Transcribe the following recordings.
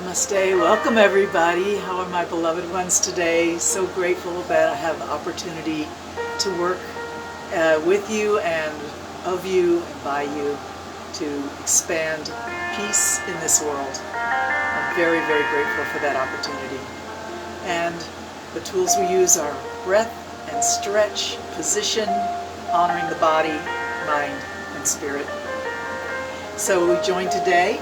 Namaste. Welcome everybody. How are my beloved ones today? So grateful that I have the opportunity to work with you and of you and by you to expand peace in this world. I'm very, very grateful for that opportunity. And the tools we use are breath and stretch, position, honoring the body, mind, and spirit. So we join today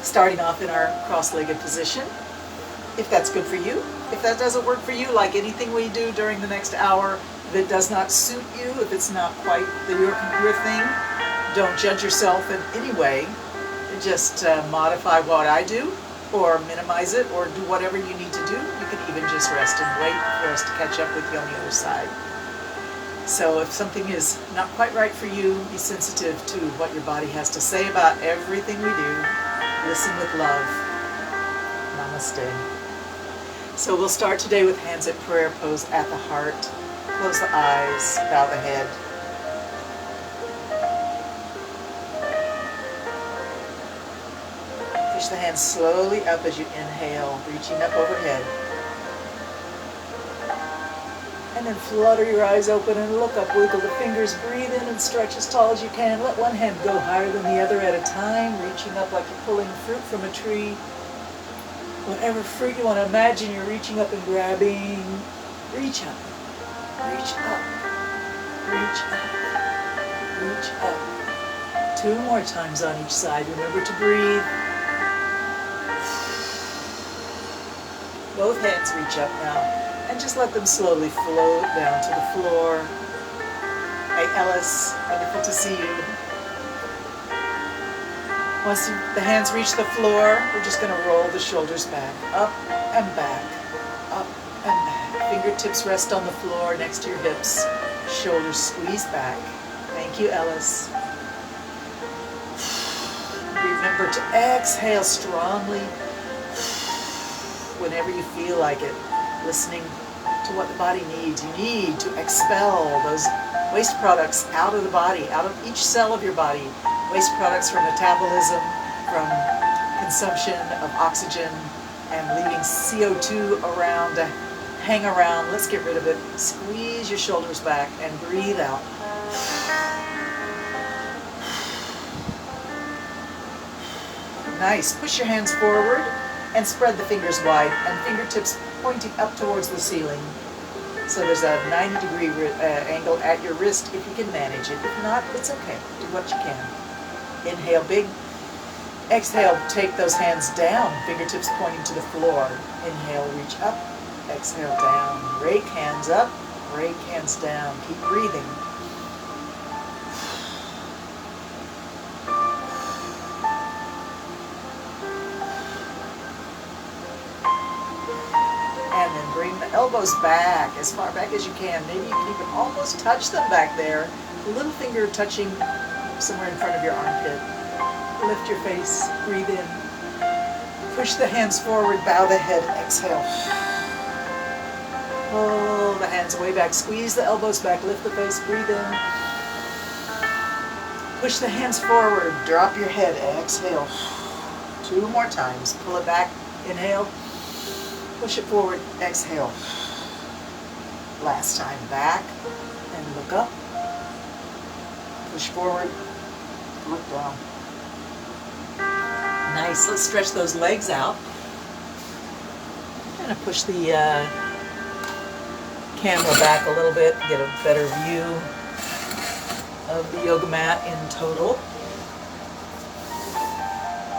starting off in our cross-legged position, if that's good for you. If that doesn't work for you, like anything we do during the next hour, if it does not suit you, if it's not quite your thing, don't judge yourself in any way. Just modify what I do, or minimize it, or do whatever you need to do. You can even just rest and wait for us to catch up with you on the other side. So if something is not quite right for you, be sensitive to what your body has to say about everything we do. Listen with love. Namaste. So we'll start today with hands at prayer pose at the heart. Close the eyes, bow the head. Push the hands slowly up as you inhale, reaching up overhead. And then flutter your eyes open and look up, wiggle the fingers, breathe in and stretch as tall as you can. Let one hand go higher than the other at a time, reaching up like you're pulling fruit from a tree. Whatever fruit you want to imagine, you're reaching up and grabbing. Reach up, reach up, reach up, reach up. 2 more times on each side. Remember to breathe. Both hands reach up now. And just let them slowly float down to the floor. Hey Ellis, wonderful to see you. Once the hands reach the floor, we're just going to roll the shoulders back, up and back, up and back. Fingertips rest on the floor next to your hips. Shoulders squeeze back. Thank you, Ellis. Remember to exhale strongly whenever you feel like it. Listening to what the body needs. You need to expel those waste products out of the body, out of each cell of your body. Waste products from metabolism, from consumption of oxygen, and leaving CO2 around to hang around. Let's get rid of it. Squeeze your shoulders back and breathe out. Nice. Push your hands forward and spread the fingers wide and fingertips pointing up towards the ceiling. So there's a 90-degree angle at your wrist if you can manage it. If not, it's okay. Do what you can. Inhale big. Exhale, take those hands down, fingertips pointing to the floor. Inhale, reach up. Exhale, down. Rake hands up, rake hands down. Keep breathing. And then bring the elbows back, as far back as you can. Maybe you can even almost touch them back there. The little finger touching somewhere in front of your armpit. Lift your face, breathe in. Push the hands forward, bow the head, exhale. Pull the hands way back, squeeze the elbows back, lift the face, breathe in. Push the hands forward, drop your head, exhale. 2 more times, pull it back, inhale. Push it forward, exhale. Last time, back and look up. Push forward, look down. Nice, let's stretch those legs out. I'm going to push the camera back a little bit, get a better view of the yoga mat in total.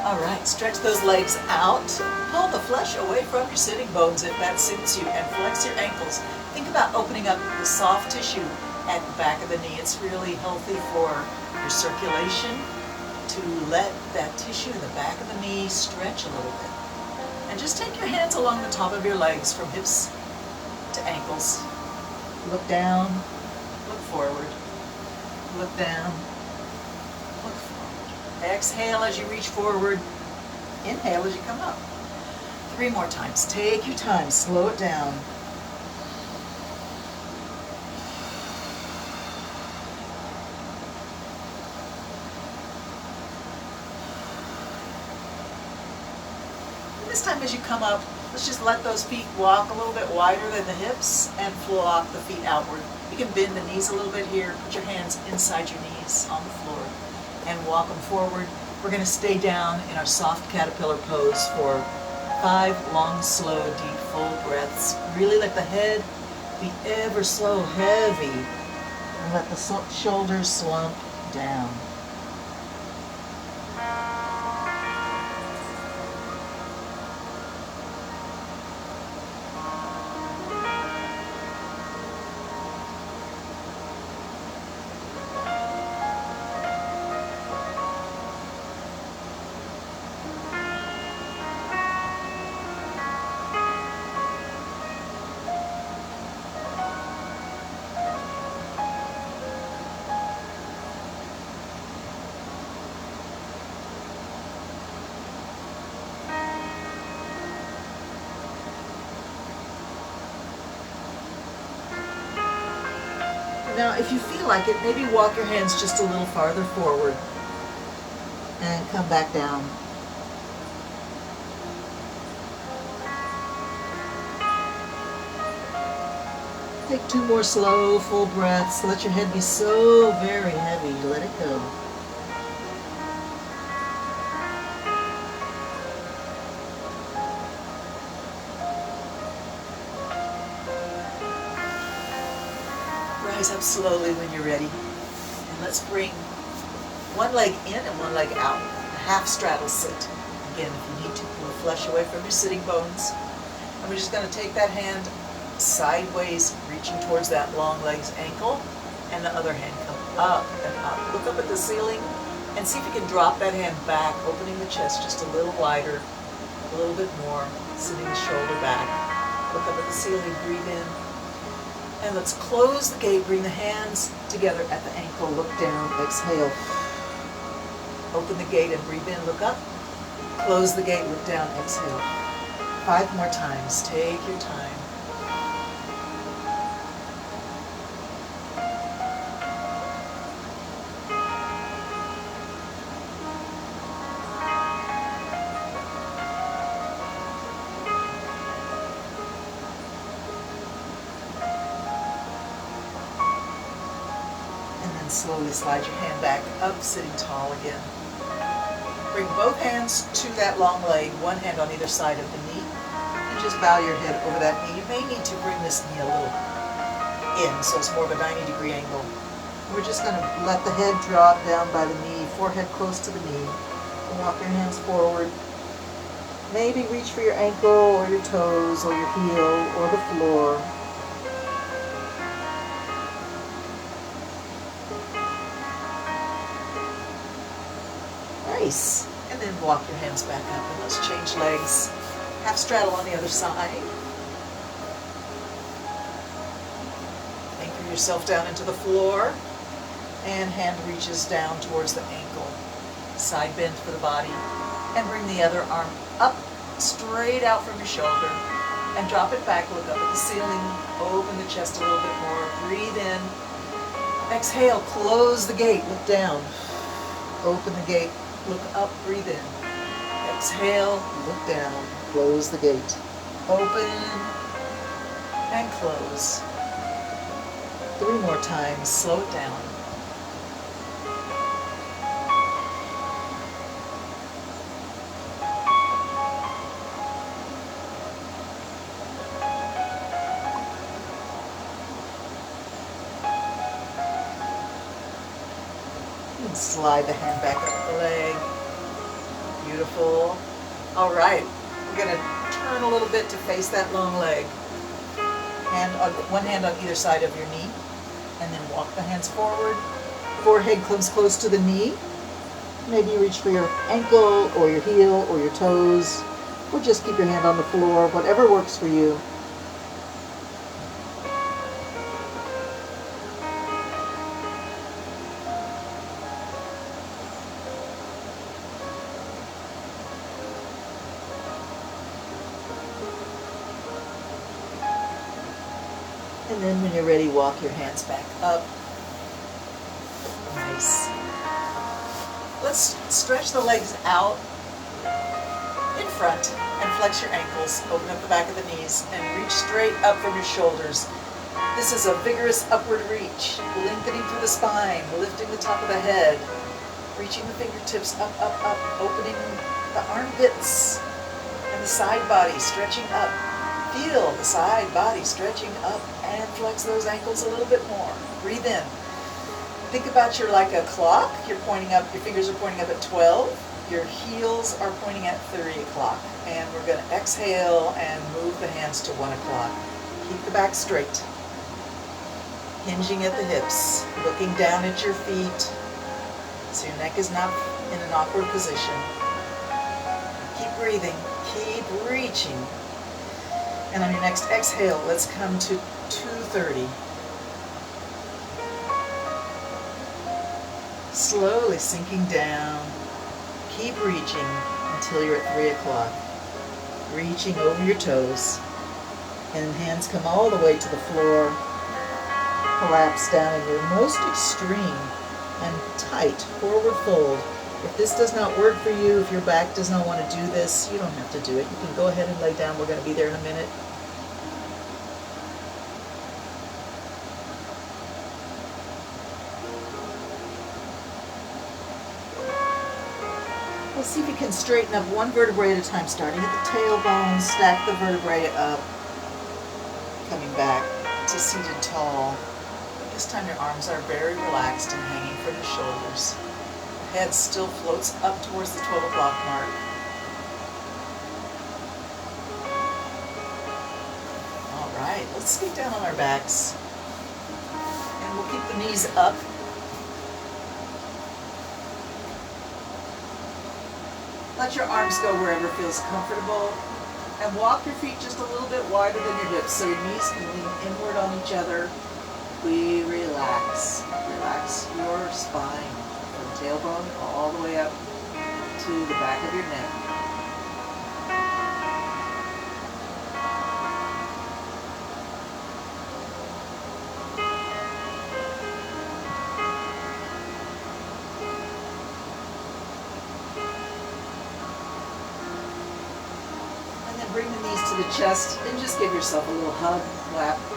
All right, stretch those legs out. Pull the flesh away from your sitting bones if that suits you, and flex your ankles. Think about opening up the soft tissue at the back of the knee. It's really healthy for your circulation to let that tissue in the back of the knee stretch a little bit. And just take your hands along the top of your legs from hips to ankles. Look down, look forward, look down, look forward. Exhale as you reach forward. Inhale as you come up. 3 more times. Take your time. Slow it down. time as you come up, let's just let those feet walk a little bit wider than the hips and flock the feet outward. You can bend the knees a little bit here, put your hands inside your knees on the floor and walk them forward. We're going to stay down in our soft caterpillar pose for 5 long, slow, deep, full breaths. Really let the head be ever so heavy and let the shoulders slump down. Now, if you feel like it, maybe walk your hands just a little farther forward and come back down. Take 2 more slow, full breaths. Let your head be so very heavy. Let it go. Rise up slowly when you're ready. And let's bring one leg in and one leg out. A half straddle sit. Again, if you need to, pull the flesh away from your sitting bones. And we're just going to take that hand sideways, reaching towards that long leg's ankle, and the other hand come up and up. Look up at the ceiling and see if you can drop that hand back, opening the chest just a little wider, a little bit more, sending the shoulder back. Look up at the ceiling, breathe in. And let's close the gate, bring the hands together at the ankle, look down, exhale. Open the gate and breathe in, look up. Close the gate, look down, exhale. 5 more times, take your time. Slowly slide your hand back up, sitting tall again. Bring both hands to that long leg, one hand on either side of the knee, and just bow your head over that knee. You may need to bring this knee a little in, so it's more of a 90-degree angle. We're just going to let the head drop down by the knee, forehead close to the knee, and walk your hands forward. Maybe reach for your ankle or your toes or your heel or the floor. Nice. And then walk your hands back up and let's change legs. Half straddle on the other side. Anchor yourself down into the floor and hand reaches down towards the ankle. Side bend for the body and bring the other arm up straight out from your shoulder and drop it back. Look up at the ceiling. Open the chest a little bit more. Breathe in. Exhale. Close the gate. Look down. Open the gate. Look up, breathe in. Exhale, look down, close the gate. Open and close. 3 more times, slow it down. And slide the hand back up the leg. Beautiful. All right, we're going to turn a little bit to face that long leg. One hand on either side of your knee, and then walk the hands forward. Forehead comes close to the knee. Maybe you reach for your ankle or your heel or your toes, or just keep your hand on the floor, whatever works for you. And then when you're ready, walk your hands back up. Nice. Let's stretch the legs out in front and flex your ankles. Open up the back of the knees and reach straight up from your shoulders. This is a vigorous upward reach, lengthening through the spine, lifting the top of the head, reaching the fingertips up, up, up, opening the armpits and the side body, stretching up. Feel the side body stretching up and flex those ankles a little bit more. Breathe in. Think about you're like a clock. You're pointing up, your fingers are pointing up at 12. Your heels are pointing at 3 o'clock. And we're going to exhale and move the hands to 1 o'clock. Keep the back straight. Hinging at the hips. Looking down at your feet so your neck is not in an awkward position. Keep breathing. Keep reaching. And on your next exhale, let's come to 2:30. Slowly sinking down. Keep reaching until you're at 3 o'clock. Reaching over your toes. And hands come all the way to the floor. Collapse down in your most extreme and tight forward fold. If this does not work for you, if your back does not want to do this, you don't have to do it. You can go ahead and lay down. We're going to be there in a minute. Let's see if you can straighten up one vertebrae at a time, starting at the tailbone, stack the vertebrae up, coming back to seated tall. This time your arms are very relaxed and hanging from the shoulders. The head still floats up towards the 12 o'clock mark. All right, let's get down on our backs. And we'll keep the knees up. Let your arms go wherever feels comfortable. And walk your feet just a little bit wider than your hips so your knees can lean inward on each other. We relax. Relax your spine from tailbone all the way up to the back of your neck. Bring the knees to the chest and just give yourself a little hug.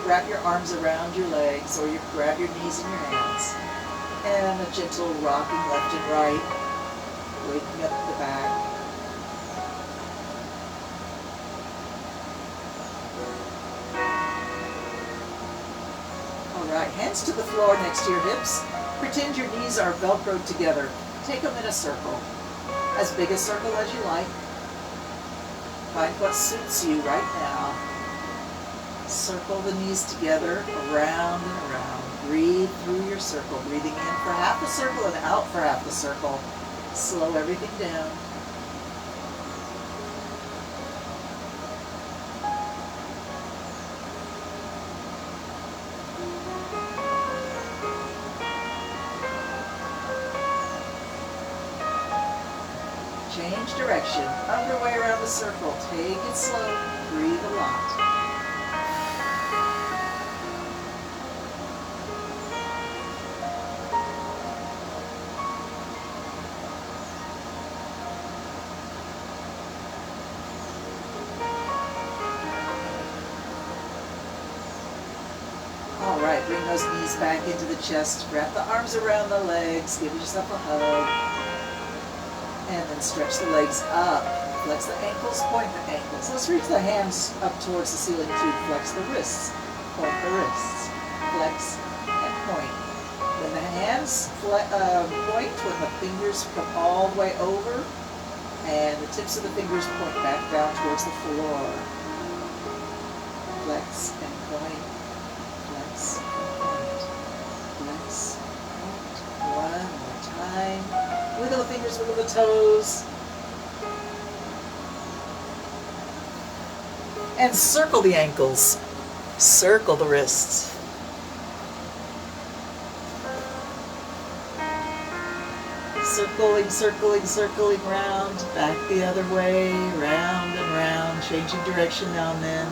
Wrap your arms around your legs, or you grab your knees in your hands. And a gentle rocking left and right, waking up the back. All right, hands to the floor next to your hips. Pretend your knees are Velcroed together. Take them in a circle, as big a circle as you like. Find what suits you right now. Circle the knees together, around and around. Breathe through your circle, breathing in for half a circle and out for half the circle. Slow everything down. Change direction, underway around the circle. Take it slow, breathe a lot. All right, bring those knees back into the chest. Wrap the arms around the legs, give yourself a hug. And then stretch the legs up. Flex the ankles, point the ankles. Let's reach the hands up towards the ceiling too. Flex the wrists, point the wrists. Flex and point. When the hands point, when the fingers come all the way over, and the tips of the fingers point back down towards the floor. Flex and point. Flex and point. Flex and point. One more time. Wiggle the fingers, wiggle the toes. And circle the ankles. Circle the wrists. Circling, circling, circling round. Back the other way. Round and round. Changing direction now and then.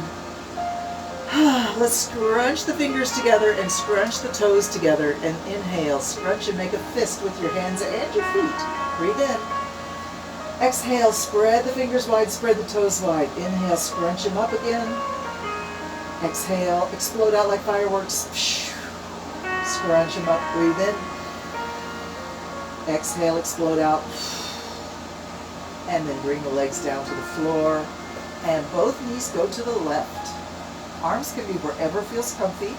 Let's scrunch the fingers together and scrunch the toes together and inhale. Scrunch and make a fist with your hands and your feet. Breathe in. Exhale, spread the fingers wide, spread the toes wide. Inhale, scrunch them up again. Exhale, explode out like fireworks. Scrunch them up, breathe in. Exhale, explode out. And then bring the legs down to the floor. And both knees go to the left. Arms can be wherever feels comfy.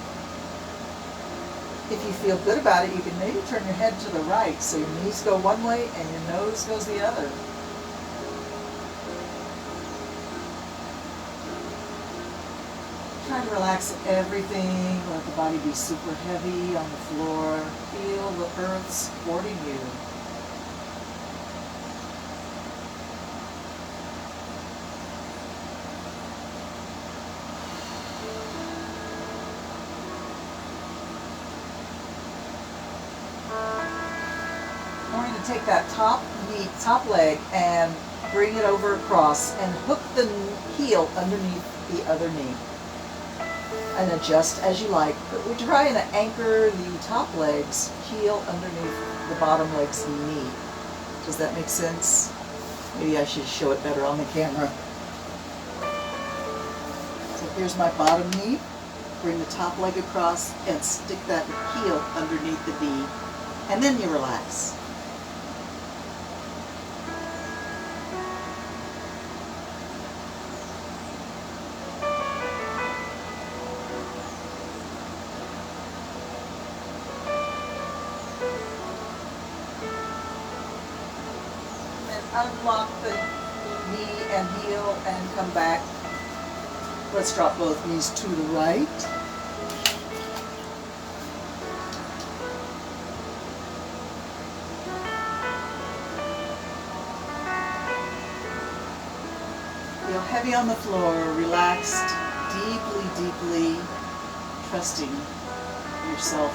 If you feel good about it, you can maybe turn your head to the right so your knees go one way and your nose goes the other. Try to relax everything, let the body be super heavy on the floor. Feel the earth supporting you. I'm going to take that top knee, top leg, and bring it over across and hook the heel underneath the other knee. And adjust as you like. But we're trying to anchor the top leg's heel underneath the bottom leg's knee. Does that make sense? Maybe I should show it better on the camera. So here's my bottom knee. Bring the top leg across and stick that heel underneath the knee. And then you relax. Unlock the knee and heel and come back. Let's drop both knees to the right. Feel heavy on the floor, relaxed, deeply, deeply trusting yourself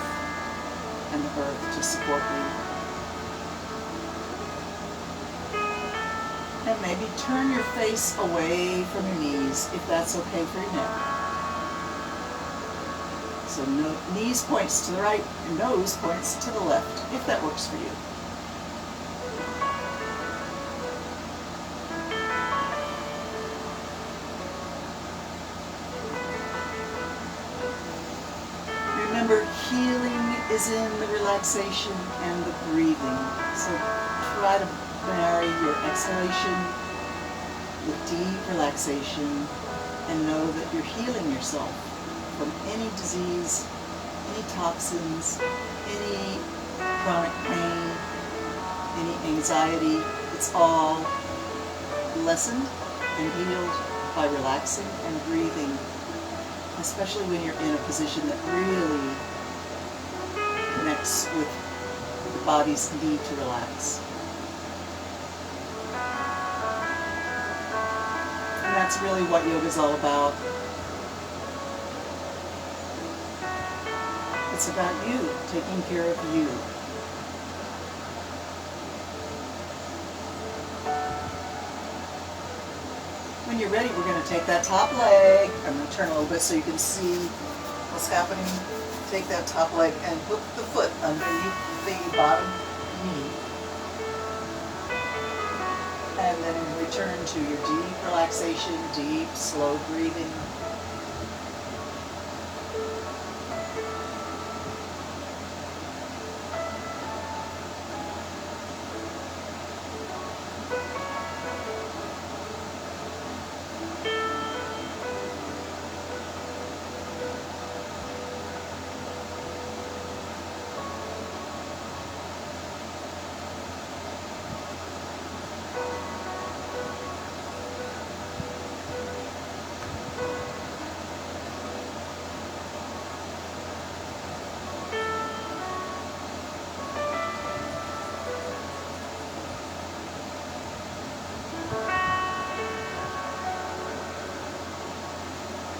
and the earth to support you. And maybe turn your face away from your knees if that's okay for your neck. So knees points to the right, your nose points to the left, if that works for you. Remember, healing is in the relaxation and the breathing. So try to marry your exhalation with deep relaxation and know that you're healing yourself from any disease, any toxins, any chronic pain, any anxiety. It's all lessened and healed by relaxing and breathing, especially when you're in a position that really connects with the body's need to relax. And that's really what yoga is all about. It's about you, taking care of you. When you're ready, we're going to take that top leg. I'm going to turn a little bit so you can see what's happening. Take that top leg and hook the foot underneath the bottom knee. And then return to your deep relaxation, deep, slow breathing.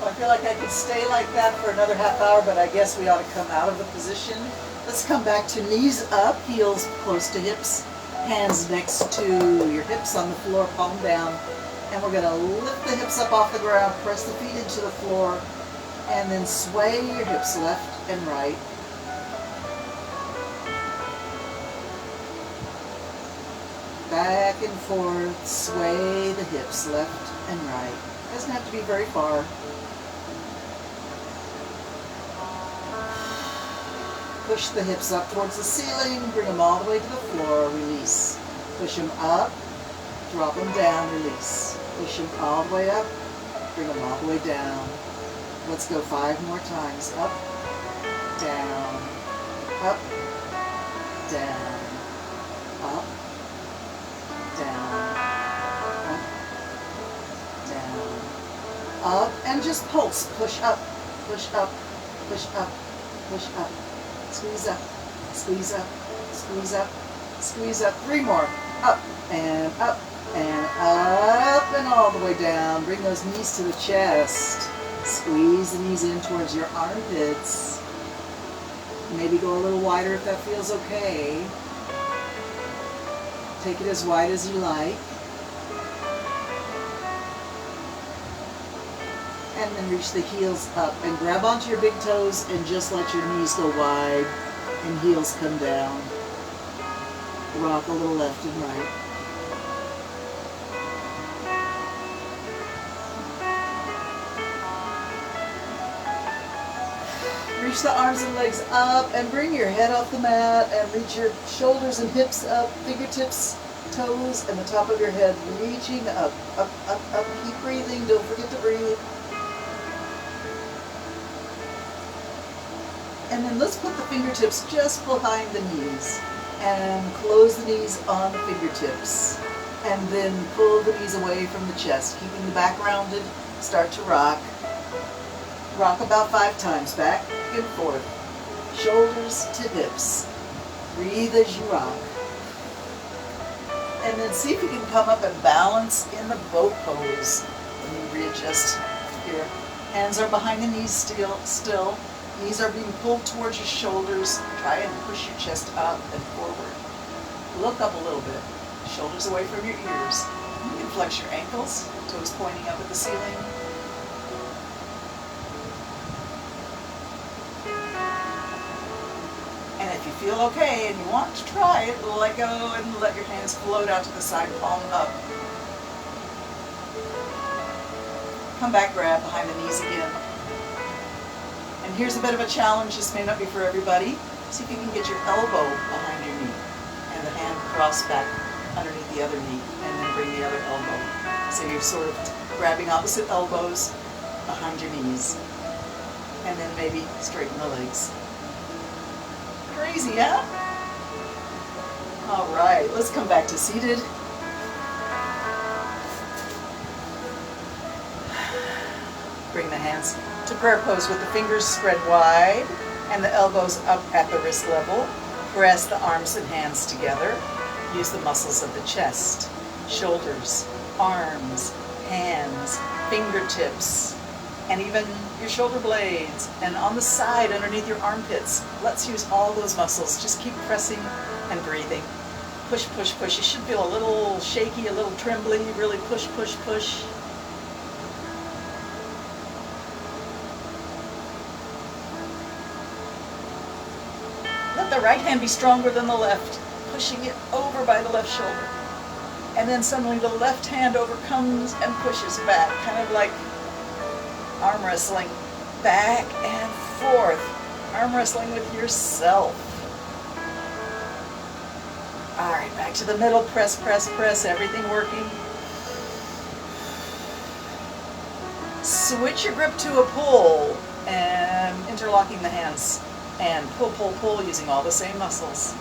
I feel like I could stay like that for another half hour, but I guess we ought to come out of the position. Let's come back to knees up, heels close to hips, hands next to your hips on the floor, palm down. And we're going to lift the hips up off the ground, press the feet into the floor, and then sway your hips left and right. back and forth, sway the hips left and right. Doesn't have to be very far. Push the hips up towards the ceiling, bring them all the way to the floor, release. Push them up, drop them down, release. Push them all the way up, bring them all the way down. Let's go 5 more times. Up, down, up, down, up, down, up, down, up, and just pulse. Push up, push up, push up, push up. Squeeze up, squeeze up, squeeze up, squeeze up. 3 more. Up and up and up and all the way down. Bring those knees to the chest. Squeeze the knees in towards your armpits. Maybe go a little wider if that feels okay. Take it as wide as you like. And then reach the heels up and grab onto your big toes and just let your knees go wide and heels come down. Rock a little left and right. Reach the arms and legs up and bring your head off the mat and reach your shoulders and hips up, fingertips, toes, and the top of your head reaching up, up, up, up. Keep breathing. Don't forget to breathe. And then let's put the fingertips just behind the knees and close the knees on the fingertips. And then pull the knees away from the chest, keeping the back rounded. Start to rock. Rock about 5 times, back and forth. Shoulders to hips. Breathe as you rock. And then see if you can come up and balance in the boat pose. Let me readjust here. Hands are behind the knees still. Knees are being pulled towards your shoulders. Try and push your chest up and forward. Look up a little bit. Shoulders away from your ears. You can flex your ankles, toes pointing up at the ceiling. And if you feel okay and you want to try it, let go and let your hands float out to the side, palm up. Come back, grab behind the knees again. And here's a bit of a challenge. This may not be for everybody. See if you can get your elbow behind your knee and the hand crossed back underneath the other knee, and then bring the other elbow. So you're sort of grabbing opposite elbows behind your knees, and then maybe straighten the legs. Crazy, huh? All right, let's come back to seated. Bring the hands to prayer pose with the fingers spread wide and the elbows up at the wrist level. Press the arms and hands together. Use the muscles of the chest, shoulders, arms, hands, fingertips, and even your shoulder blades. And on the side, underneath your armpits, let's use all those muscles. Just keep pressing and breathing. Push, push, push. You should feel a little shaky, a little trembly. Really push, push, push. Let the right hand be stronger than the left, pushing it over by the left shoulder. And then suddenly the left hand overcomes and pushes back, kind of like arm wrestling, back and forth. Arm wrestling with yourself. All right, back to the middle, press, press, press, everything working. Switch your grip to a pull and interlocking the hands. And pull, pull, pull, using all the same muscles.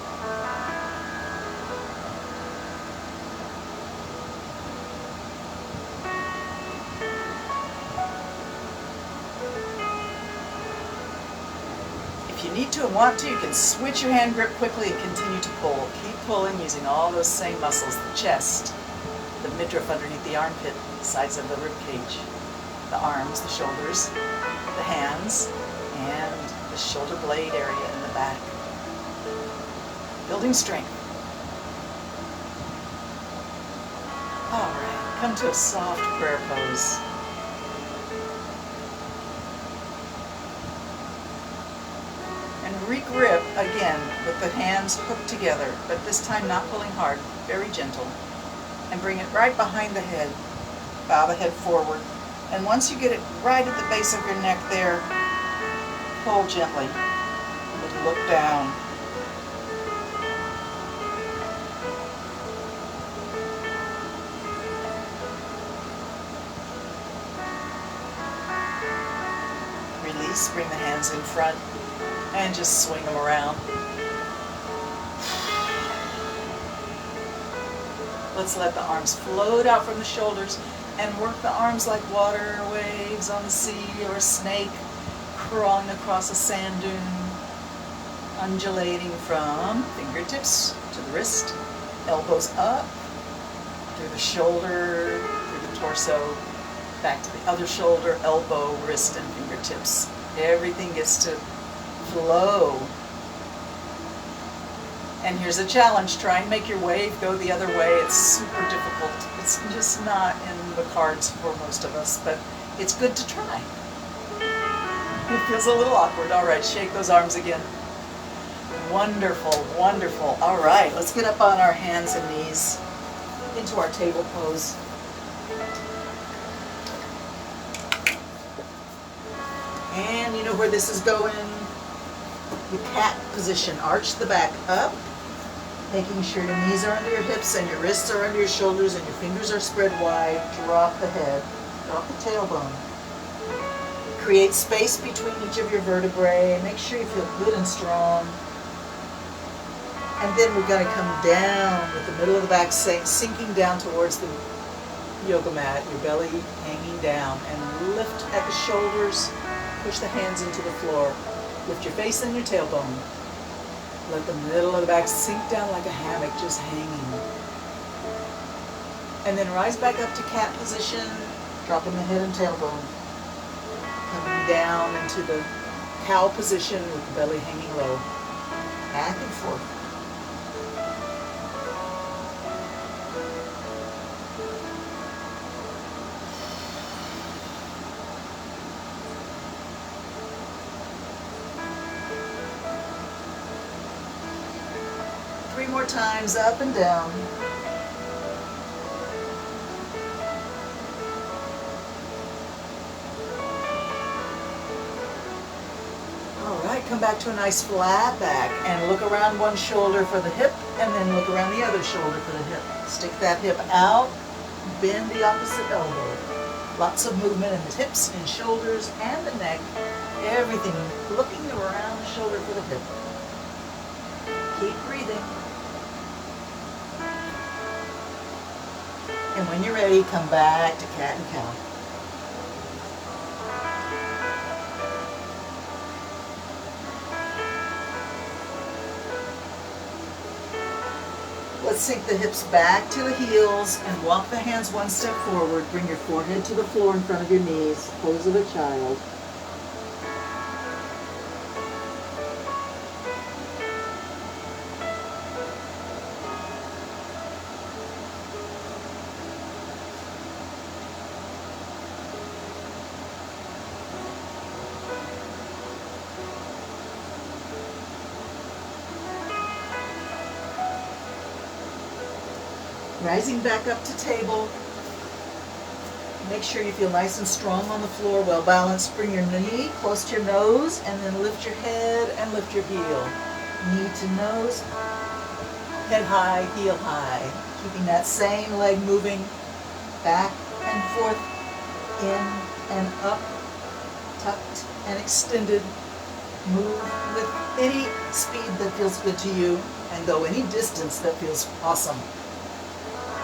If you need to and want to, you can switch your hand grip quickly and continue to pull. Keep pulling using all those same muscles, the chest, the midriff underneath the armpit, the sides of the rib cage, the arms, the shoulders, the hands, and the shoulder blade area in the back. Building strength. All right, come to a soft prayer pose. And regrip again with the hands hooked together, but this time not pulling hard, very gentle. and bring it right behind the head. Bow the head forward. And once you get it right at the base of your neck there, pull gently and look down. Release, bring the hands in front and just swing them around. Let's let the arms float out from the shoulders and work the arms like water waves on the sea or a snake crawling across a sand dune, undulating from fingertips to the wrist, elbows up, through the shoulder, through the torso, back to the other shoulder, elbow, wrist, and fingertips. Everything gets to flow. And here's a challenge. Try and make your wave go the other way. It's super difficult. It's just not in the cards for most of us, but it's good to try. It feels a little awkward. All right, shake those arms again. Wonderful, wonderful. All right, let's get up on our hands and knees into our table pose. And you know where this is going? The cat position. Arch the back up, making sure your knees are under your hips and your wrists are under your shoulders and your fingers are spread wide. Drop the head, drop the tailbone. Create space between each of your vertebrae. Make sure you feel good and strong. And then we're going to come down with the middle of the back sinking down towards the yoga mat, your belly hanging down, and lift at the shoulders. Push the hands into the floor. Lift your face and your tailbone. Let the middle of the back sink down like a hammock, just hanging. And then rise back up to cat position, dropping the head and tailbone. Coming down into the cow position with the belly hanging low. Back and forth. Three more times, up and down. All right, come back to a nice flat back and look around one shoulder for the hip and then look around the other shoulder for the hip. Stick that hip out, bend the opposite elbow. Lots of movement in the hips and shoulders and the neck. Everything looking around the shoulder for the hip. Keep breathing. And when you're ready, come back to cat and cow. Let's sink the hips back to the heels and walk the hands one step forward. Bring your forehead to the floor in front of your knees. Pose of a child. Rising back up to table. Make sure you feel nice and strong on the floor, well balanced. Bring your knee close to your nose and then lift your head and lift your heel. Knee to nose, head high, heel high. Keeping that same leg moving back and forth, in and up, tucked and extended. Move with any speed that feels good to you and go any distance that feels awesome.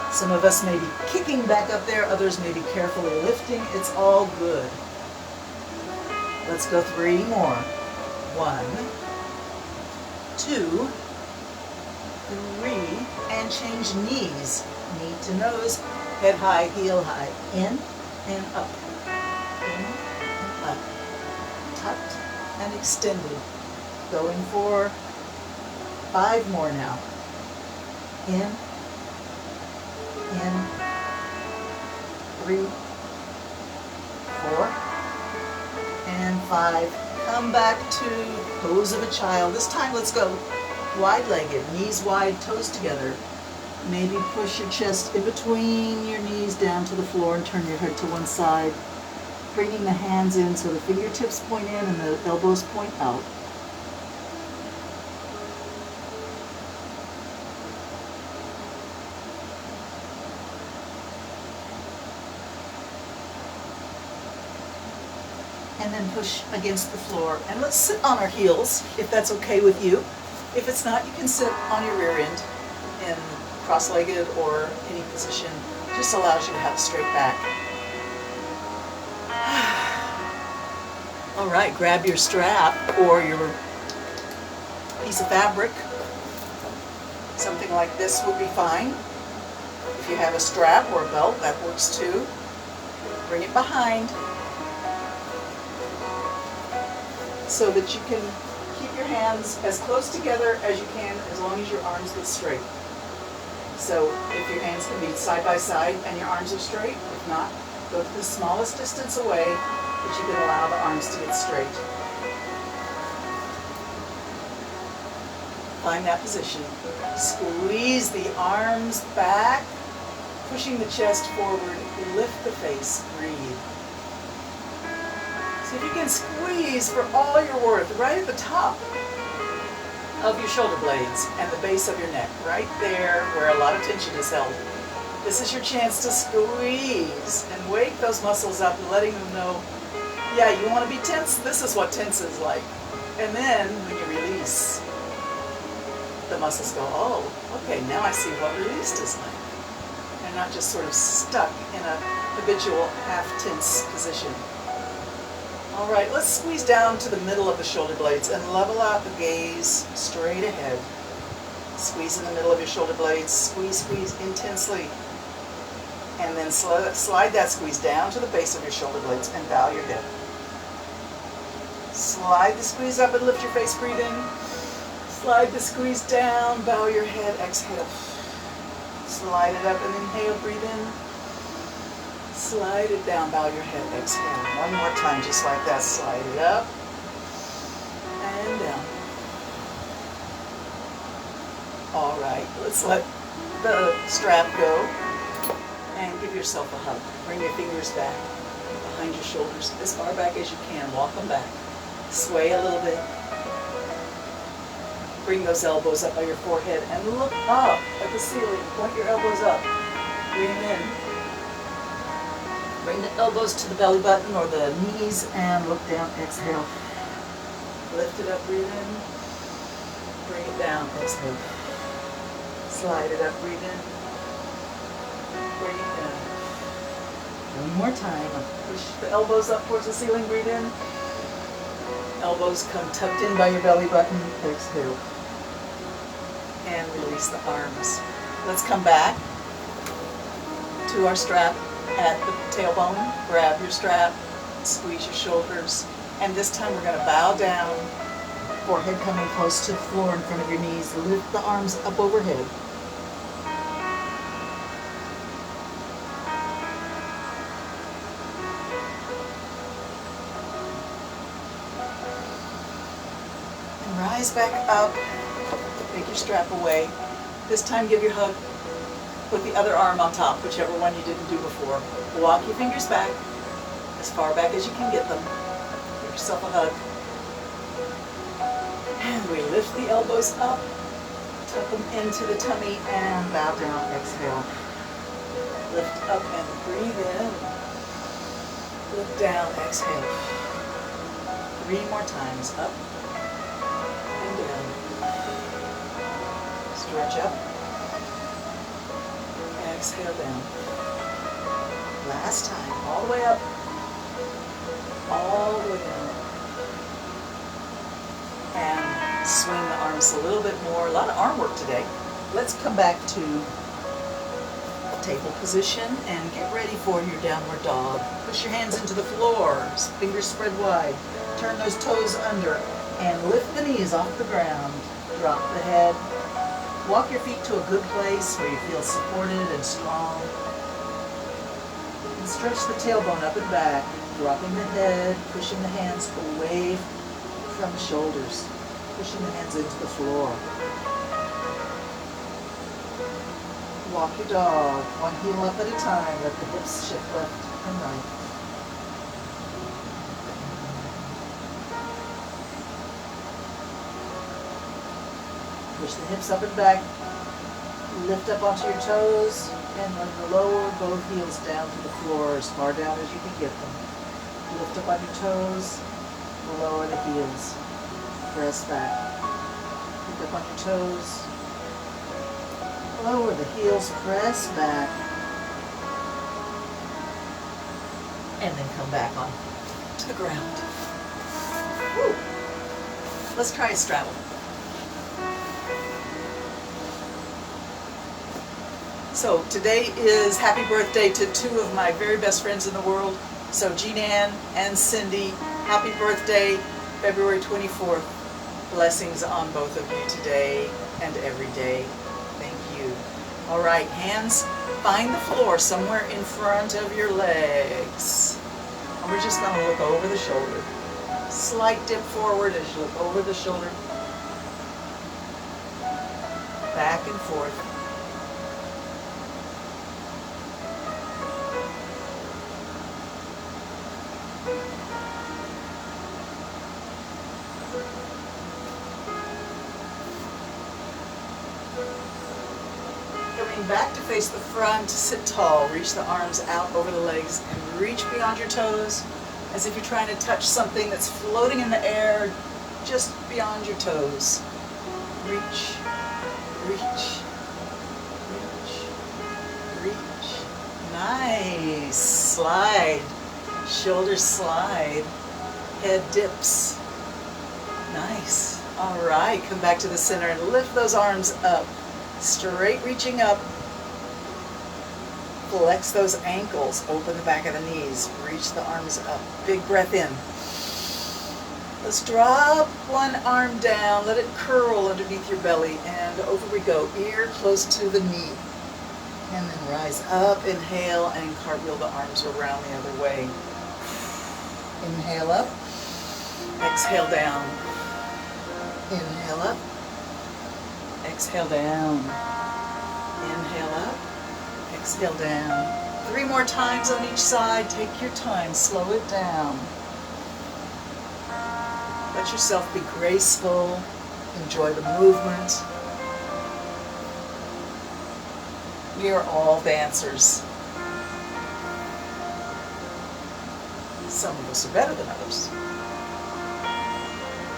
Some of us may be kicking back up there, others may be carefully lifting. It's all good. Let's go 3 more. 1, 2, 3, and change knees. Knee to nose, head high, heel high. In and up. In and up. Tucked and extended. Going for 5 more now. In, 3, 4, and 5. Come back to pose of a child. This time let's go wide-legged, knees wide, toes together. Maybe push your chest in between your knees down to the floor and turn your head to one side, bringing the hands in so the fingertips point in and the elbows point out. And then push against the floor. And let's sit on our heels, if that's okay with you. If it's not, you can sit on your rear end in cross-legged or any position. Just allows you to have a straight back. All right, grab your strap or your piece of fabric. Something like this would be fine. If you have a strap or a belt, that works too. Bring it behind so that you can keep your hands as close together as you can as long as your arms get straight. So if your hands can be side by side and your arms are straight, if not, go to the smallest distance away that you can allow the arms to get straight. Find that position. Squeeze the arms back, pushing the chest forward, lift the face, breathe. See if you can squeeze for all your worth right at the top of your shoulder blades and the base of your neck, right there where a lot of tension is held. This is your chance to squeeze and wake those muscles up and letting them know, yeah, you want to be tense? This is what tense is like. And then when you release, the muscles go, oh, okay, now I see what released is like. And not just sort of stuck in a habitual half-tense position. All right, let's squeeze down to the middle of the shoulder blades and level out the gaze straight ahead. Squeeze in the middle of your shoulder blades, squeeze, squeeze intensely. And then slide that squeeze down to the base of your shoulder blades and bow your head. Slide the squeeze up and lift your face, breathe in. Slide the squeeze down, bow your head, exhale. Slide it up and inhale, breathe in. Slide it down, bow your head, exhale. One more time, just like that. Slide it up and down. All right, let's let the strap go and give yourself a hug. Bring your fingers back behind your shoulders as far back as you can. Walk them back. Sway a little bit. Bring those elbows up by your forehead and look up at the ceiling. Point your elbows up. Breathe in. Bring the elbows to the belly button or the knees and look down. Exhale. Lift it up. Breathe in. Bring it down. Exhale. Slide it up. Breathe in. Bring it down. One more time. Push the elbows up towards the ceiling. Breathe in. Elbows come tucked in by your belly button. Exhale. And release the arms. Let's come back to our strap at the tailbone. Grab your strap, squeeze your shoulders, and this time we're going to bow down, forehead coming close to the floor in front of your knees. Lift the arms up overhead. And rise back up. Take your strap away. This time give your hug. Put the other arm on top, whichever one you didn't do before. Walk your fingers back, as far back as you can get them. Give yourself a hug. And we lift the elbows up, tuck them into the tummy, and bow down. Exhale. Lift up and breathe in. Lift down. Exhale. 3 more times. Up and down. Stretch up. Exhale down. Last time. All the way up. All the way down. And swing the arms a little bit more. A lot of arm work today. Let's come back to table position and get ready for your downward dog. Push your hands into the floor. Fingers spread wide. Turn those toes under and lift the knees off the ground. Drop the head. Walk your feet to a good place where you feel supported and strong. And stretch the tailbone up and back, dropping the head, pushing the hands away from the shoulders, pushing the hands into the floor. walk your dog, one heel up at a time. Let the hips shift left and right. Push the hips up and back. Lift up onto your toes and then lower both heels down to the floor as far down as you can get them. Lift up on your toes, lower the heels. Press back. Lift up on your toes. Lower the heels, press back. And then come back on to the ground. Woo. Let's try a straddle. So today is happy birthday to two of my very best friends in the world. So Jean Ann and Cindy, happy birthday, February 24th. Blessings on both of you today and every day. Thank you. All right, hands find the floor somewhere in front of your legs. And we're just going to look over the shoulder. Slight dip forward as you look over the shoulder. Back and forth. Coming back to face the front, sit tall, reach the arms out over the legs and reach beyond your toes as if you're trying to touch something that's floating in the air just beyond your toes. Reach, reach, reach, reach. Nice. Slide, shoulders slide, head dips. Nice. All right, come back to the center and lift those arms up. Straight reaching up. Flex those ankles. Open the back of the knees. Reach the arms up. Big breath in. Let's drop one arm down. Let it curl underneath your belly. And over we go. Ear close to the knee. And then rise up. Inhale and cartwheel the arms around the other way. Inhale up. Exhale down. Inhale up. Exhale down. Inhale up. Exhale down. 3 more times on each side. Take your time. Slow it down. Let yourself be graceful. Enjoy the movement. We are all dancers. Some of us are better than others.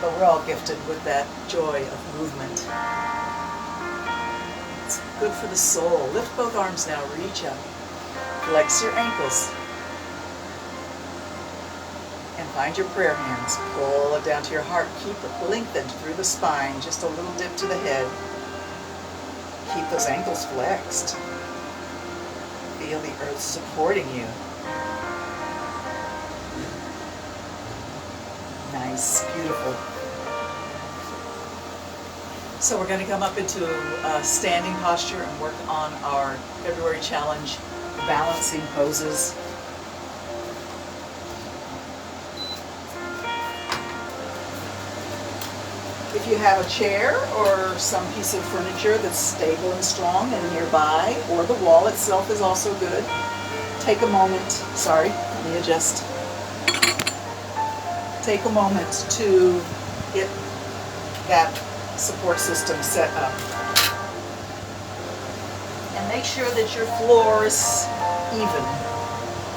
But we're all gifted with that joy of movement. It's good for the soul. Lift both arms now, reach up. Flex your ankles. And find your prayer hands. Pull it down to your heart. Keep it lengthened through the spine. Just a little dip to the head. Keep those ankles flexed. Feel the earth supporting you. Nice, beautiful. So we're going to come up into a standing posture and work on our February challenge balancing poses. If you have a chair or some piece of furniture that's stable and strong and nearby, or the wall itself is also good, take a moment, let me adjust. Take a moment to get that support system set up. And make sure that your floor is even.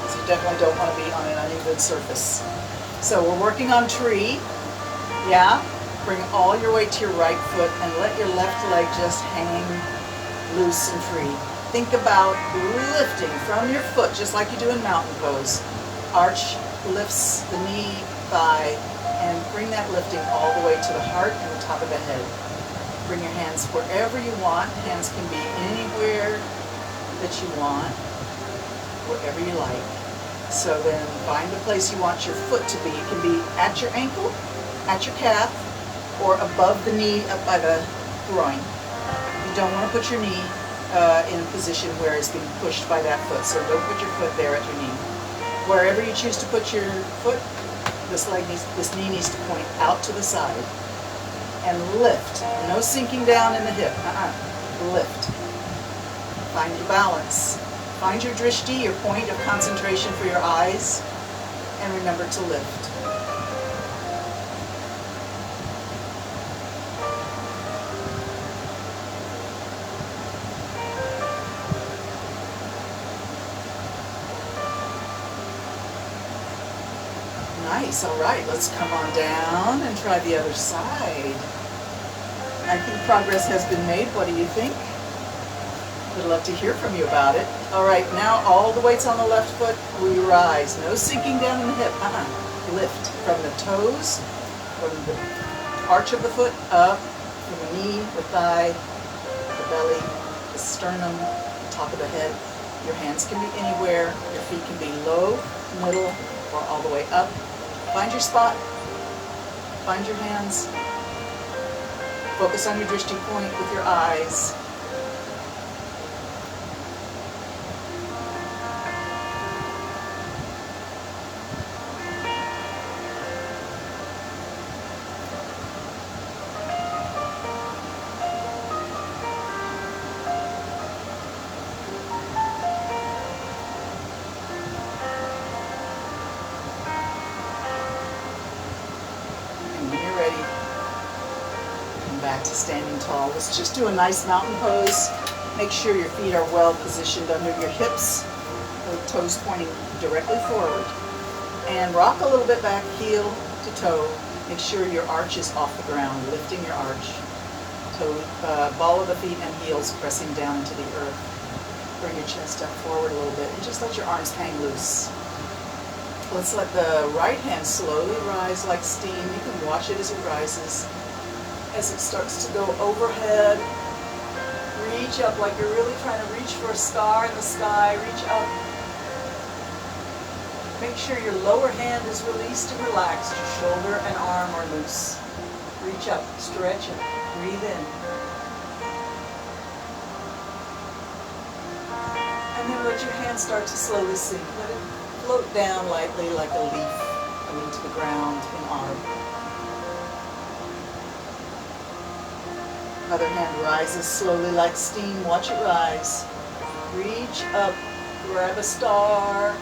So you definitely don't want to be on an uneven surface. So we're working on tree. Yeah? Bring all your weight to your right foot and let your left leg just hang loose and free. Think about lifting from your foot, just like you do in mountain pose. Arch lifts the knee, thigh, and bring that lifting all the way to the heart and the top of the head. Bring your hands wherever you want. Hands can be anywhere that you want, wherever you like. So then find the place you want your foot to be. It can be at your ankle, at your calf, or above the knee, up by the groin. You don't want to put your knee in a position where it's being pushed by that foot, so don't put your foot there at your knee. Wherever you choose to put your foot, this knee needs to point out to the side. And lift. No sinking down in the hip. Lift. Find your balance. Find your drishti, your point of concentration for your eyes, and remember to lift. Nice, all right, let's come on down and try the other side. I think progress has been made. What do you think? Would love to hear from you about it. All right, now all the weight's on the left foot. We rise. No sinking down in the hip. Lift from the toes, from the arch of the foot up, from the knee, the thigh, the belly, the sternum, the top of the head. Your hands can be anywhere. Your feet can be low, middle, or all the way up. Find your spot. Find your hands. Focus on your drishti point with your eyes. Back to standing tall. Let's just do a nice mountain pose. Make sure your feet are well positioned under your hips, the toes pointing directly forward. And rock a little bit back, heel to toe. Make sure your arch is off the ground, lifting your arch. Toe, ball of the feet and heels pressing down into the earth. Bring your chest up forward a little bit and just let your arms hang loose. Let's let the right hand slowly rise like steam. You can watch it as it rises. As it starts to go overhead, reach up like you're really trying to reach for a star in the sky. Reach up. Make sure your lower hand is released and relaxed. Your shoulder and arm are loose. Reach up, stretch it, breathe in. And then let your hand start to slowly sink. Let it float down lightly like a leaf coming to the ground in autumn. Other hand rises slowly like steam. Watch it rise. Reach up, grab a star.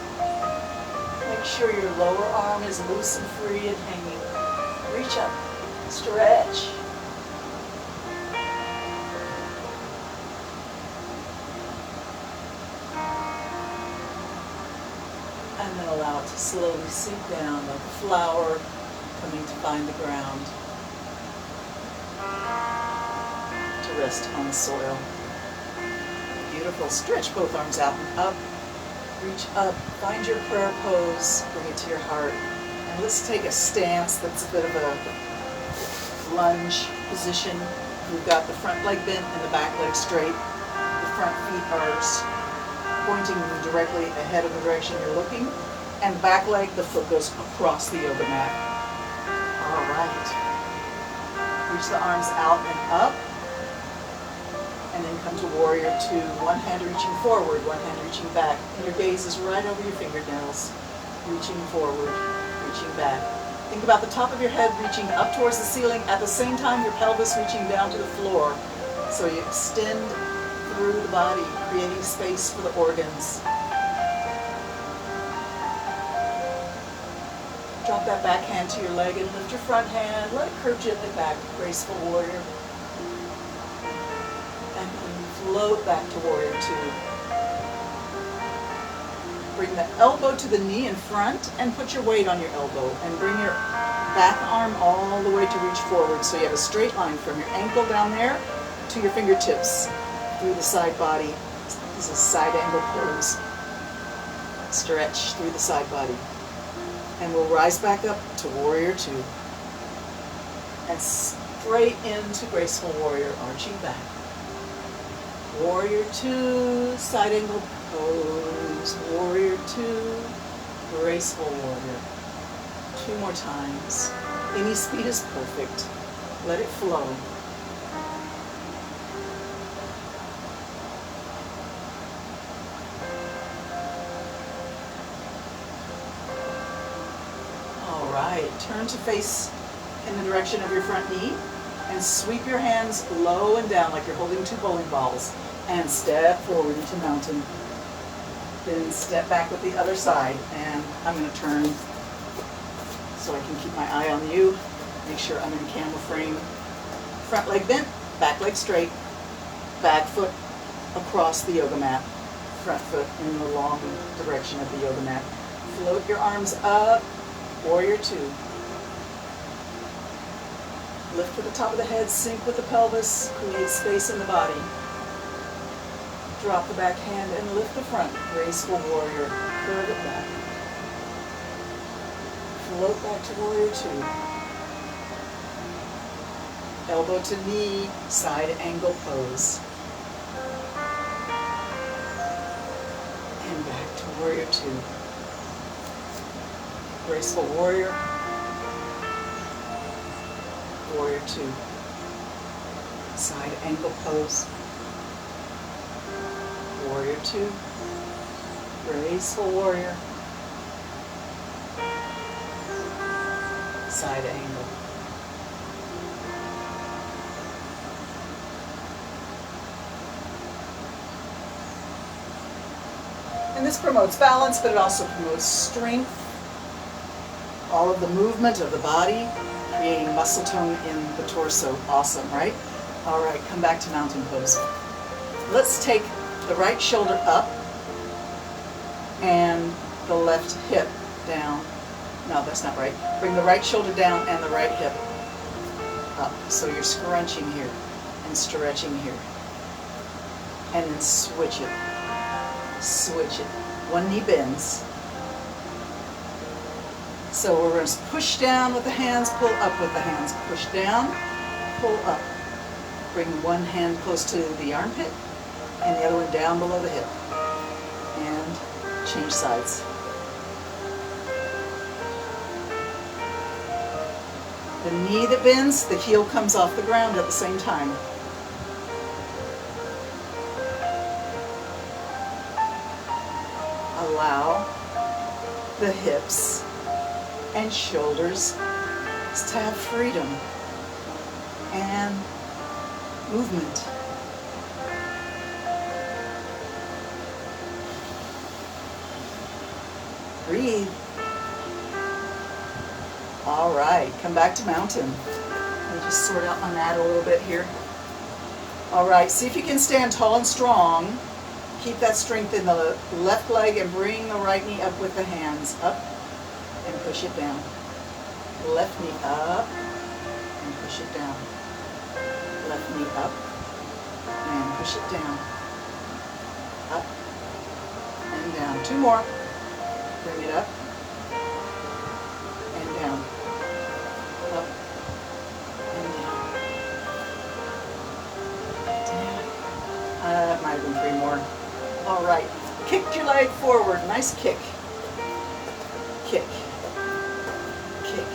Make sure your lower arm is loose and free and hanging. Reach up, stretch. And then allow it to slowly sink down like a flower coming to find the ground. Rest on the soil. Beautiful. Stretch both arms out and up. Reach up. Find your prayer pose. Bring it to your heart. And let's take a stance that's a bit of a lunge position. We've got the front leg bent and the back leg straight. The front feet are pointing directly ahead of the direction you're looking. And the back leg, the foot goes across the yoga mat. All right. Reach the arms out and up. And then come to warrior two. One hand reaching forward, one hand reaching back. And your gaze is right over your fingernails. Reaching forward, reaching back. Think about the top of your head reaching up towards the ceiling. At the same time, your pelvis reaching down to the floor. So you extend through the body, creating space for the organs. Drop that back hand to your leg and lift your front hand. Let it curve gently back. Graceful warrior. And float back to warrior two. Bring the elbow to the knee in front and put your weight on your elbow. And bring your back arm all the way to reach forward. So you have a straight line from your ankle down there to your fingertips through the side body. This is a side angle pose. Stretch through the side body. And we'll rise back up to warrior two. And straight into graceful warrior, arching back. Warrior two, side angle pose. Warrior two, graceful warrior. Two more times. Any speed is perfect. Let it flow. All right, turn to face in the direction of your front knee And sweep your hands low and down like you're holding two bowling balls. And step forward into mountain. Then step back with the other side. And I'm going to turn so I can keep my eye on you. Make sure I'm in camera frame. Front leg bent, back leg straight. Back foot across the yoga mat. Front foot in the long direction of the yoga mat. Float your arms up. Warrior two. Lift to the top of the head, sink with the pelvis, create space in the body. Drop the back hand and lift the front. Graceful warrior. Curve it back. Float back to warrior two. Elbow to knee, side angle pose. And back to warrior two. Graceful warrior. Warrior two. Side angle pose. Warrior two. Graceful warrior. Side angle. And this promotes balance, but it also promotes strength. All of the movement of the body, creating muscle tone in the torso. Awesome, right? All right, come back to mountain pose. Let's take the right shoulder up and the left hip down. No, that's not right. Bring the right shoulder down and the right hip up. So you're scrunching here and stretching here. And then switch it. Switch it. One knee bends. So we're going to push down with the hands, pull up with the hands. Push down, pull up. Bring one hand close to the armpit and the other one down below the hip. And change sides. The knee that bends, the heel comes off the ground at the same time. Allow the hips and shoulders to have freedom and movement. Breathe. All right, come back to mountain. Let me just sort out my mat a little bit here. All right, see if you can stand tall and strong. Keep that strength in the left leg and bring the right knee up with the hands. Up and push it down. Left knee up and push it down. Left knee up and push it down. Up and down. Two more. Bring it up and down. Up and down. Down. That might have been three more. All right. Kick your leg forward. Nice kick. Kick. Kick.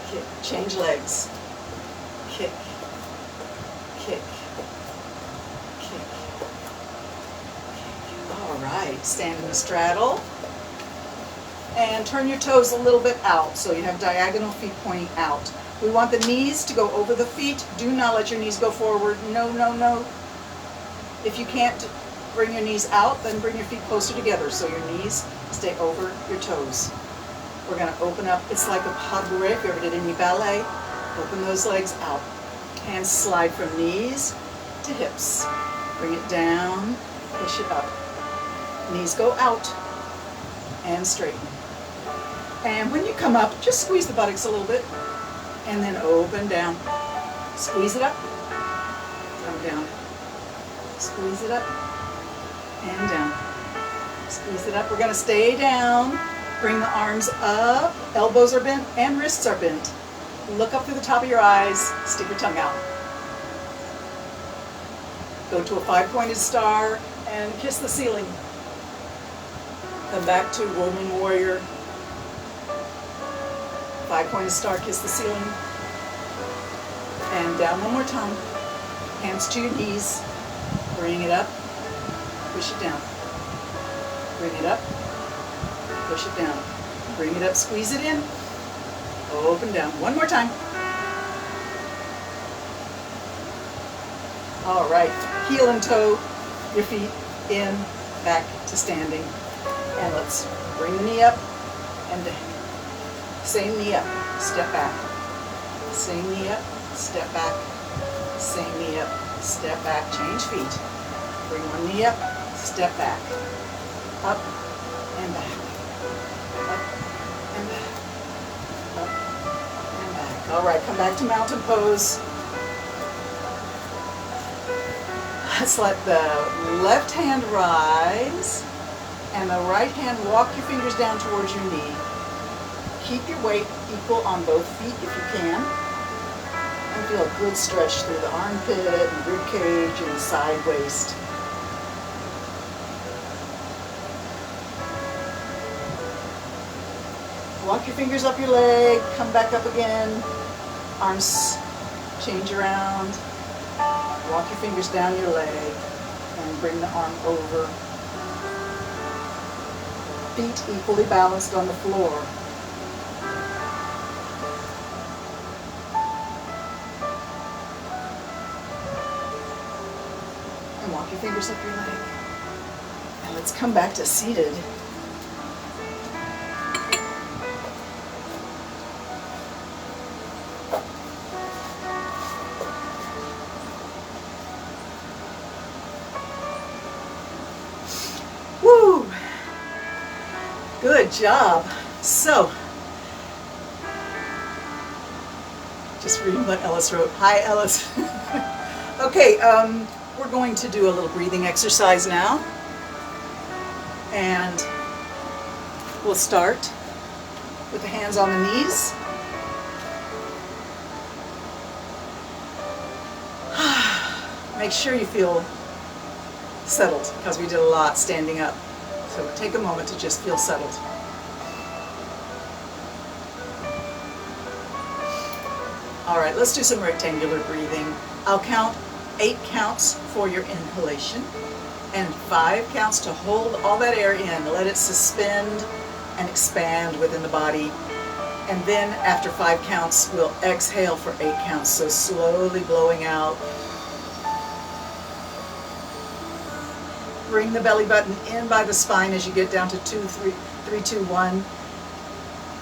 Kick. Change legs. Kick. Kick. Kick. Kick. All right. Stand in the straddle. And turn your toes a little bit out so you have diagonal feet pointing out. We want the knees to go over the feet. Do not let your knees go forward. No, no, no. If you can't bring your knees out, then bring your feet closer together so your knees stay over your toes. We're going to open up. It's like a pas de bourrée if you ever did any ballet. Open those legs out. Hands slide from knees to hips. Bring it down, push it up. Knees go out and straighten. And when you come up, just squeeze the buttocks a little bit and then open down. Squeeze it up, come down. Squeeze it up and down. Squeeze it up. We're going to stay down. Bring the arms up. Elbows are bent and wrists are bent. Look up through the top of your eyes. Stick your tongue out. Go to a five-pointed star and kiss the ceiling. Come back to Rolling Warrior. Five-pointed star, kiss the ceiling. And down one more time. Hands to your knees. Bring it up. Push it down. Bring it up. Push it down. Bring it up. Squeeze it in. Open down. One more time. All right, heel and toe your feet in, back to standing. And let's bring the knee up and same knee up, step back. Same knee up, step back. Same knee up, step back, change feet. Bring one knee up, step back. Up and back. Up and back. Up and back. All right, come back to mountain pose. Let's let the left hand rise and the right hand walk your fingers down towards your knee. Keep your weight equal on both feet if you can. And feel a good stretch through the armpit and rib cage and side waist. Walk your fingers up your leg, come back up again. Arms change around. Walk your fingers down your leg and bring the arm over. Feet equally balanced on the floor. And walk your fingers up your leg. And let's come back to seated. Woo! Good job. So, just reading what Ellis wrote. Hi, Ellis. Okay, we're going to do a little breathing exercise now. And we'll start with the hands on the knees. Make sure you feel settled, because we did a lot standing up. So take a moment to just feel settled. All right, let's do some rectangular breathing. I'll count 8 counts for your inhalation and 5 counts to hold all that air in. Let it suspend and expand within the body. And then after 5 counts, we'll exhale for 8 counts. So slowly blowing out. Bring the belly button in by the spine as you get down to 3, 2, 1.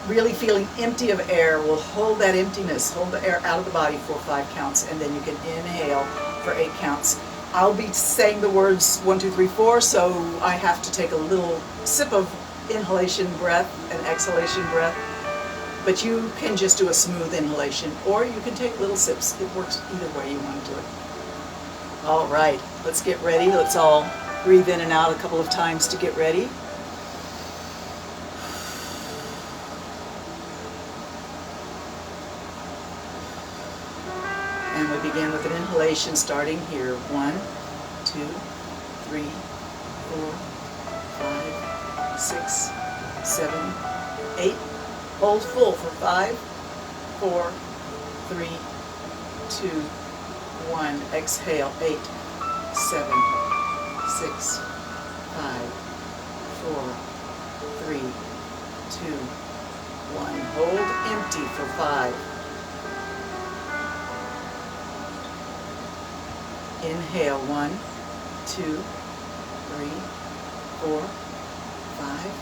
Really feeling empty of air. We'll hold that emptiness, hold the air out of the body for 5 counts, and then you can inhale for 8 counts. I'll be saying the words 1, 2, 3, 4, so I have to take a little sip of inhalation breath and exhalation breath. But you can just do a smooth inhalation, or you can take little sips. It works either way you want to do it. All right, let's get ready. Let's all breathe in and out a couple of times to get ready. And we begin with an inhalation starting here. 1, 2, 3, 4, 5, 6, 7, 8. Hold full for 5, 4, 3, 2, 1. Exhale. 8, 7, 6, 5, 4, 3, 2, 1. Hold empty for 5. Inhale. 1, 2, 3, 4, 5,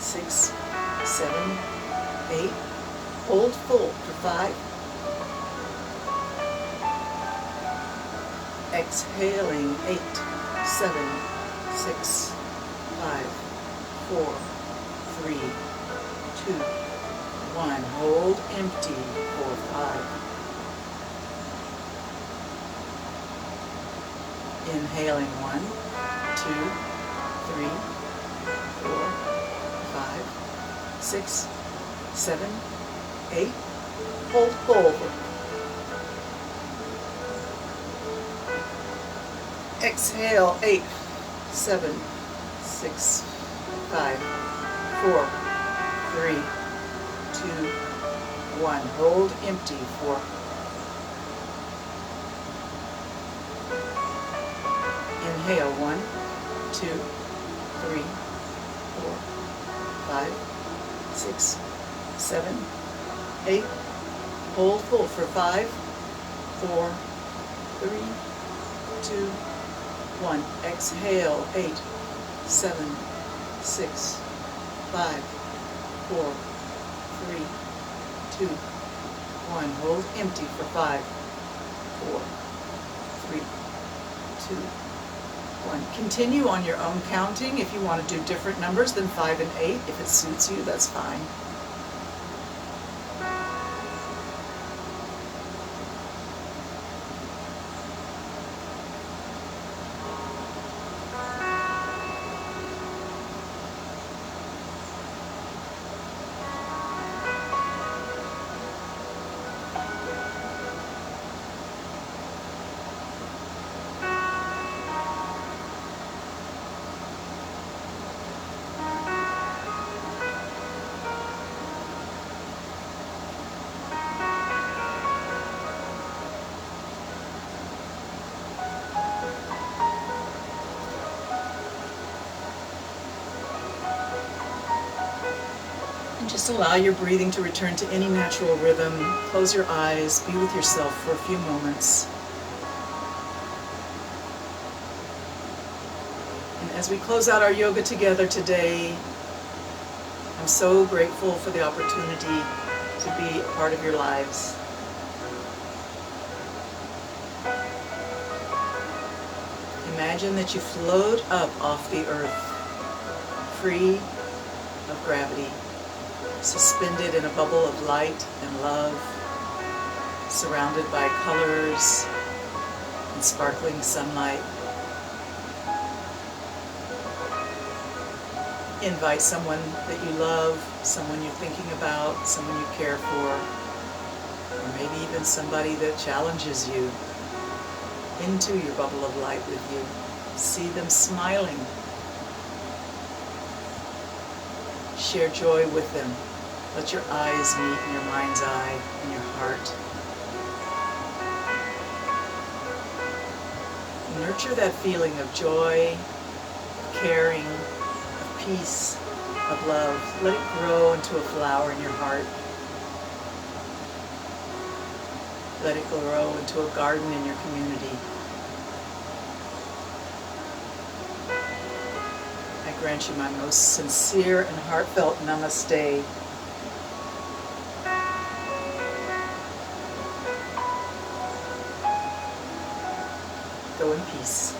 6, 7, 8. Hold full for 5. Exhaling. 8, 7, 6, 5, 4, 3, 2, 1. Hold empty for 5. Inhaling. 1, 2, 3, 4, 5, 6, 7, 8. Hold full. Exhale. 8, 7, 6, 5, 4, 3, 2, 1. Hold empty for. Inhale. 1, 2, 3, 4, 5, 6, 7, 8. Hold full for 5, 4, 3, 2, 1. Exhale. 8, 7, 6, 5, 4, 3, 2, 1. Hold empty for 5, 4, 3, 2, 1. Continue on your own counting. If you want to do different numbers than 5 and 8, if it suits you, that's fine. Just allow your breathing to return to any natural rhythm. Close your eyes, be with yourself for a few moments. And as we close out our yoga together today, I'm so grateful for the opportunity to be a part of your lives. Imagine that you float up off the earth, free of gravity, suspended in a bubble of light and love, surrounded by colors and sparkling sunlight. Invite someone that you love, someone you're thinking about, someone you care for, or maybe even somebody that challenges you into your bubble of light with you. See them smiling. Share joy with them. Let your eyes meet in your mind's eye and your heart. Nurture that feeling of joy, of caring, of peace, of love. Let it grow into a flower in your heart. Let it grow into a garden in your community. I grant you my most sincere and heartfelt namaste. Go in peace.